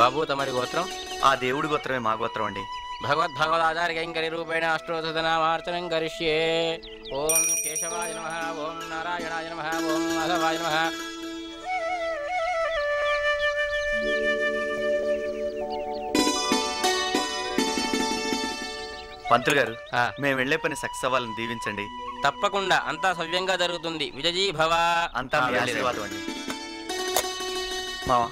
బాబు తమరి గోత్రం? ఆ దేవుడి గోత్రమే మా గోత్రం అండి. భగవద్భగవదాచార్య కైంకర్య రూపేణ అష్టోత్తరనామార్చనం కరిష్యే. ఓం కేశవాయ నమః, ఓం నారాయణాయ నమః, ఓం మాధవాయ నమః. పంతులు గారు, మేము వెళ్లే పని సక్సెస్ అవ్వాలని దీవించండి. తప్పకుండా అంతా సవ్యంగా జరుగుతుంది. విజయీ భవ. అంతా మీ ఆశీర్వాదం అండి. మావా,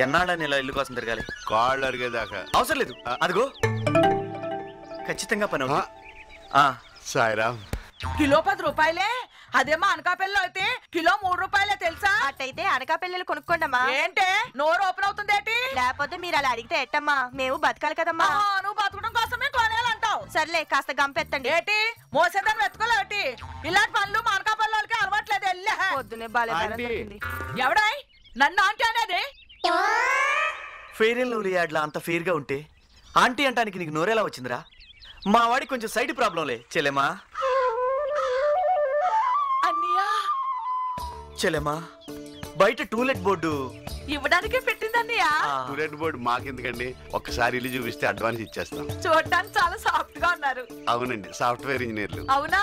ఎన్నాడని ఇలా ఇల్లు కోసం తిరగాలి? కాళ్ళు అరిగేదాకా. అవసరం లేదు, అదిగో ఖచ్చితంగా పని అవుతుంది. సాయిరామ్. కిలో 10 రూపాయలే. అదేమో అనకాపల్లిలో అయితే కిలో 3 రూపాయలే తెలుసా? అట్టయితే అనకాపల్లిలో కొనుక్కోండమ్మా. ఏంటే నోరు ఓపెన్ అవుతుంది ఏంటి? లేకపోతే మీరు అలా అడిగితే ఎట్టమ్మా, మేము బతకాలి కదమ్మా. నువ్వు బతకడం కోసమే కొనేయాలంటావు. సర్లే కాస్త గంపెత్తండి. ఏంటి మోసేదాన్ని వెతుకోలేటి? ఇలాంటి పనులు మా అనకాపల్లి వాళ్ళకి అలవాట్లేదు. వెళ్ళే పొద్దునే బాలేదు. ఎవడాయ్ నన్ను ఆంటీ అనేది? ఫెయిర్ అండ్ లవ్లీ యాడ్లా అంత ఫెయిర్ గా ఉంటే ఆంటీ అంటానికి నీకు నోరేలా వచ్చిందిరా? మా వాడికి కొంచెం సైడ్ ప్రాబ్లంలే చెల్లెమా. చెల్లెమా, బయట టూలెట్ బోర్డు ఇవ్వడానికి పెట్టిందన్నయ్యా. టూలెట్ బోర్డు మాకెందుకండి, ఒక్కసారి ఇల్లు చూపిస్తే అడ్వాన్స్ ఇచ్చేస్తాం. చూడటానికి చాలా సాఫ్ట్ గా ఉన్నారు. అవునండి, సాఫ్ట్వేర్ ఇంజనీర్లు. అవునా?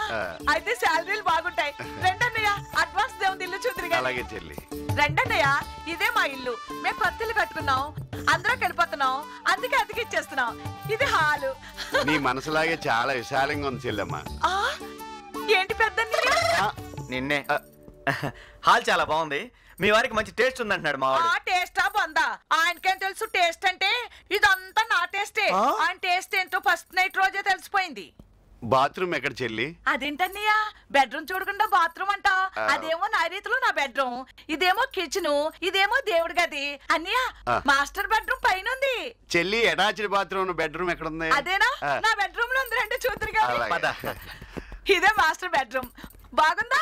అయితే శాలరీలు బాగుంటాయి. రెండన్నయ్య అడ్వాన్స్ దేవుని ఇల్లు చూద్దరు. అలాగే చెల్లి. రెండన్నయ్య ఇదే మా ఇల్లు. మేము కొత్తలు కట్టుకున్నాం, అందరం వెళ్ళిపోతున్నాం, అందుకే అతికి ఇచ్చేస్తున్నాం. ఇది హాలు. నీ మనసులాగే చాలా విశాలంగా ఉంది చెల్లెమ్మా. ఏంటి పెద్దన్నయ్య? నిన్నే. హాల్ చాలా బాగుంది. మీ వారికి మంచి టేస్ట్ ఉందంటున్నాడు మా వాడు. టేస్టా బొందా? ఆయనకేం తెలుసు టేస్ట్ అంటే? ఇదంతా నా టేస్టే. ఆయన టేస్ట్ ఏంటో ఫస్ట్ నైట్ రోజే తెలిసిపోయింది. బాత్రూమ్ ఎక్కడ చెల్లి? అదేంటన్నయ్య బెడ్రూమ్ చూడకుండా బాత్రూమ్ అంటా? అదేమో నా రీతిలో నా బెడ్రూమ్, ఇదేమో కిచెన్, ఇదేమో దేవుడి గది. అన్నయ్య మాస్టర్ బెడ్రూమ్ పైన ఉంది. చెల్లి అటాచ్డ్ బాత్రూమ్ బెడ్రూమ్ ఎక్కడ ఉంది? అదేనా నా బెడ్రూమ్ లో ఉంది. రెండు చూద్దరుగా. అలాగే. ఇదే మాస్టర్ బెడ్రూమ్. బాగుందా?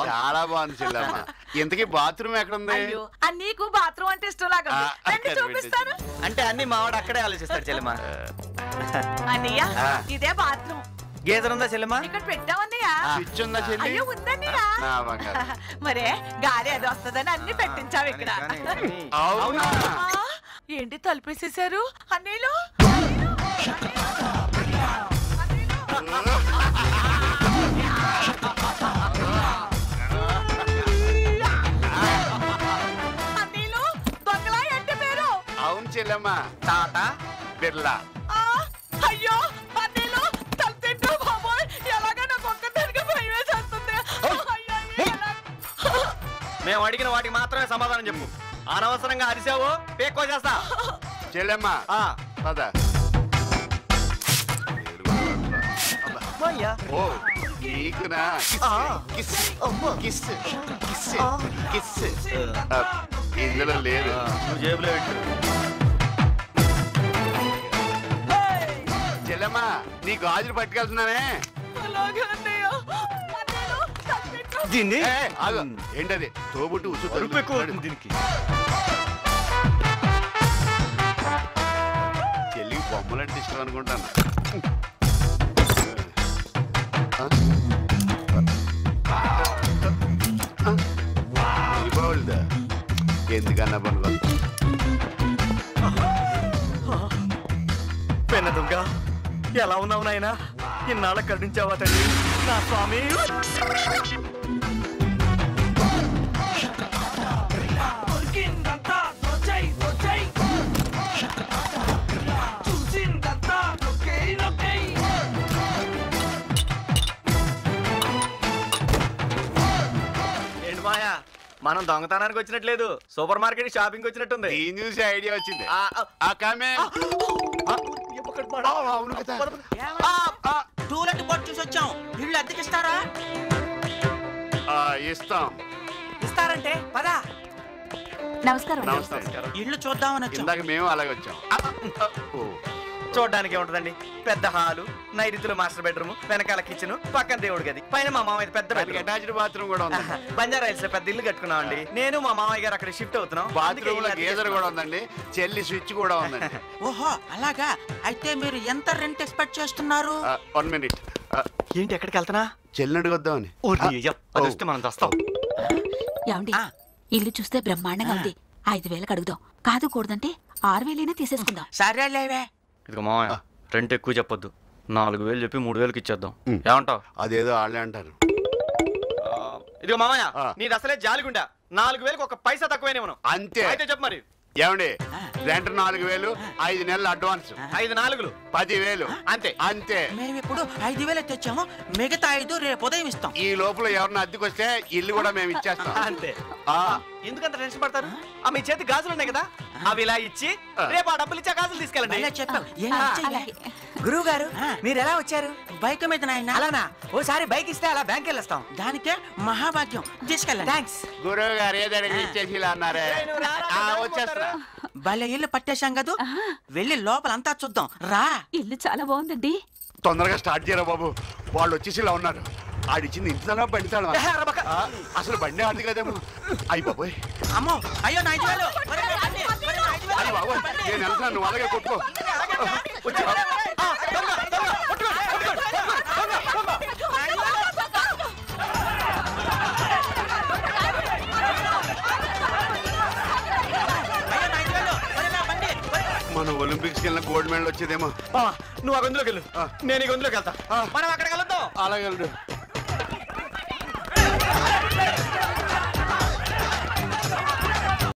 చాలా బాగుంది చెల్లెమ్మ. ఇంతకీ బాత్రూమ్ ఎక్కడ ఉంది? నీకు బాత్రూమ్ అంటే ఇష్టం లాగా చూపిస్తాను. అంటే అన్ని మావాడు అక్కడే ఆలోచిస్తాడు చెల్లెమా. అన్నయ్య ఇదే బాత్రూమ్. గేదర్ ఉందా చెల్లెమా? ఇక్కడ పెట్టామన్నయ్య. స్విచ్ ఉందా చెల్లి? అయ్యో ఉందన్నయ్య. మరే గాలి అది వస్తుందని అన్ని పెట్టించావు ఇక్కడ. అవునా? ఏంటి తలుపేసేసారు అన్నయ్యలు? అవును చెల్లెమ్మ, టాటా బిర్లా. అయ్యో అన్నయ్యలు తలుపుతూ బాబోయ్, ఎలాగా నాకు ఒక్కదానికి భయం వేసేస్తుంది. మేము అడిగిన వాటికి మాత్రమే సమాధానం చెప్పు. అనవసరంగా అరిసావు పేక్కో చేస్తా. చెల్లెమ్మ పద. ఓ నీకునా? ఇందులో లేదు. జేబులో పెట్టు. చెల్లెమ్మ నీ గాజులు పట్టుకెళ్తున్నానే. దీన్ని ఏంటది? తోబుట్టు దీనికి చెల్లికి బొమ్మలంటే ఇష్టం అనుకుంటాను. ఎందుకన్నా పనులు పెన్న దుంగ, ఎలా ఉన్నావు నాయనా? ఇన్నాళ్ళ కరుణించావా తండ్రి నా స్వామి. ఏంటి మాయా, మనం దొంగతనానికి వచ్చినట్లేదు, సూపర్ మార్కెట్ షాపింగ్ వచ్చినట్టుంది. దీని చూసి ఐడియా వచ్చింది. టూలెట్ బోర్డు చూసి వచ్చాం. ఇల్లు అద్దెకిస్తారా? ఇస్తాం. ఇస్తారంటే పదా. నమస్కారం. ఇల్లు చూద్దామని వచ్చాం. ఇందాక మేము అలాగే వచ్చాం. చూడడానికి ఏముంటదండి, పెద్ద హాలు, నైరుతిలో మాస్టర్ బెడ్రూమ్, వెనకాల కిచెన్, పక్కన దేవుడి గది, పైన మా మామయ్య పెద్ద అటాచ్డ్ బాత్రూమ్ కూడా ఉంది. బంజారా హిల్స్ లో పెద్ద ఇల్లు కట్టుకున్నామండి. నేను మా మామయ్య గారు అక్కడ షిఫ్ట్ అవుతున్నాం. బాత్రూమ్ లో గీజర్ కూడా ఉందండి, చెల్లి స్విచ్ కూడా ఉందండి. ఓహో అలాగా? అయితే మీరు ఎంత రెంట్ ఎక్స్పెక్ట్ చేస్తున్నారు? 1 minute. ఏంటి ఎక్కడికి వెళ్తున్నా? చెల్లిని అడుగుద్దామని. మనం వస్తాం. ఏమండి ఇల్లు చూస్తే బ్రహ్మాండంగా ఉంది, 5,000కి అడుగుదాం. కాదు కూడదంటే 6,000 తీసేసుకుందాం. సరేలేవే. ఇదిగో మామయ్య రెంట్ ఎక్కువ చెప్పొద్దు. 4,000 చెప్పి 3,000కి ఇచ్చేద్దాం. ఏమంటావు? అదేదో వాళ్ళే అంటారు. ఇదిగో మామయ్య నీది అసలే జాలిగుండా. 4,000కి ఒక పైసా తక్కువైనా అంతే. అయితే చెప్పు మరి. ఏమండి రెంట్ 4,000, 5 నెలలు అడ్వాన్స్, 5 4 10,000 అంతే. అంతే. మేము ఇప్పుడు 5,000 తెచ్చాము, మిగతా 5 రేపు ఉదయం ఇస్తాం. ఈ లోపల ఎవరిని అద్దెకొస్తే ఇల్లు కూడా మేము ఇచ్చేస్తాం. అంతే. ఎందుకంత టెన్షన్ పడతారు? మీ చేతి గాజులు ఉన్నాయి కదా, అవి ఇలా ఇచ్చి రేపు ఆ డబ్బులు ఇచ్చి ఆ గాజులు తీసుకెళ్ళండి. ఇలా చెప్పావు. గురువు గారు మీరు ఎలా వచ్చారు? బైక్ మీద నాయన. అలానా? ఓసారి బైక్ ఇస్తే అలా బ్యాంక్ వెళ్ళొస్తాం. దానికే మహాభాగ్యం. తీసుకెళ్ళండి. థ్యాంక్స్. గురువు గారు ఏదైనా ఇచ్చేసి ఇలా అన్నారే. వచ్చేస్తా. భలే ఇల్లు పట్టేశాం కదా, వెళ్ళి లోపలంతా చూద్దాం రా. ఇల్లు చాలా బాగుందండి. తొందరగా స్టార్ట్ చేయరా బాబు, వాళ్ళు వచ్చేసి ఇలా ఉన్నారు. ఆడిచ్చింది ఇంటిదా బండి తాళమా? అసలు బండి ఆడింది కదేమో. అయ్యి బాబోయ్. అమ్మో అయ్యో నా 5,000. అయ్యి బాబోయ్, నేను వెళ్తాను, నువ్వు అలాగే కొట్టుకో. మనం ఒలింపిక్స్ వెళ్ళిన గోల్డ్ మెడల్ వచ్చేదేమో. నువ్వు ఆ గొంతులోకి వెళ్ళు, నేను ఈ గొంతులోకి వెళ్తా. మనం అక్కడికి వెళ్తాం. అలాగే వెళ్ళు.